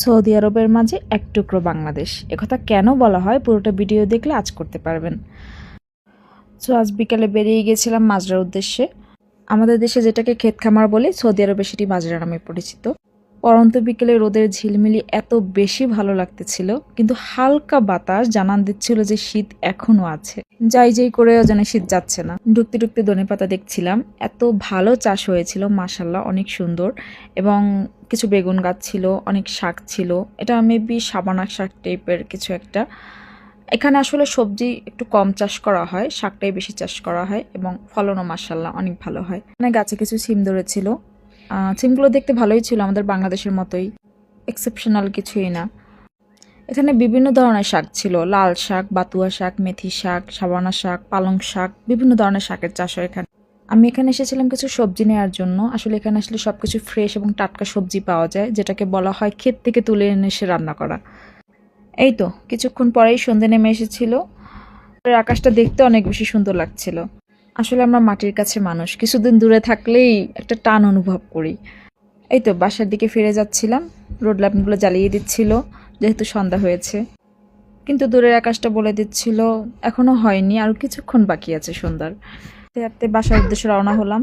Saudi আরবের মাঝে এক টুকরো বাংলাদেশ, একথা কেন বলা হয় পুরোটা ভিডিও দেখলে আজ করতে পারবেন। সো আজ বিকালে বেরিয়ে গিয়েছিলাম মাজরার উদ্দেশ্যে। আমাদের দেশে যেটাকে ক্ষেত খামার বলে, সৌদি আরবে সেটি মাজরা নামে পরিচিত। পরন্ত বিকেলে রোদের ঝিলমিলি এত বেশি ভালো লাগতেছিল, কিন্তু হালকা বাতাস জানান দিচ্ছিল যে শীত এখনো আছে। যাই যাই করেও যেন শীত যাচ্ছে না। ঢুকতে ঢুকতে ধনেপাতা দেখছিলাম, এত ভালো চাষ হয়েছিল মাশাল্লাহ, অনেক সুন্দর। এবং কিছু বেগুন গাছ ছিল, অনেক শাক ছিল, এটা মেবি সাবানা শাক টাইপের কিছু একটা। এখানে আসলে সবজি একটু কম চাষ করা হয়, শাকটাই বেশি চাষ করা হয় এবং ফলনও মাশাল্লাহ অনেক ভালো হয়। এখানে গাছে কিছু সিম ধরেছিল, সিমগুলো দেখতে ভালোই ছিল, আমাদের বাংলাদেশের মতোই, এক্সেপশনাল কিছুই না। এখানে বিভিন্ন ধরনের শাক ছিল, লাল শাক, বাতুয়া শাক, মেথি শাক, সাবানা শাক, পালং শাক, বিভিন্ন ধরনের শাকের চাষ হয় এখানে। আমি এখানে এসেছিলাম কিছু সবজি নেওয়ার জন্য। আসলে এখানে আসলে সবকিছু ফ্রেশ এবং টাটকা সবজি পাওয়া যায়, যেটাকে বলা হয় ক্ষেত থেকে তুলে এনে এসে রান্না করা। এই তো কিছুক্ষণ পরেই সন্ধে নেমে এসেছিল। আকাশটা দেখতে অনেক বেশি সুন্দর লাগছিল। আসলে আমরা মাটির কাছে মানুষ, কিছুদিন দূরে থাকলেই একটা টান অনুভব করি। এই তো বাসার দিকে ফিরে যাচ্ছিলাম, রোড ল্যাম্পগুলো জ্বালিয়ে দিচ্ছিল যেহেতু সন্ধ্যা হয়েছে, কিন্তু দূরের আকাশটা বলে দিচ্ছিল এখনো হয়নি, আর কিছুক্ষণ বাকি আছে সন্ধ্যার। হাঁটতে হাঁটতে বাসার উদ্দেশ্যে রওনা হলাম।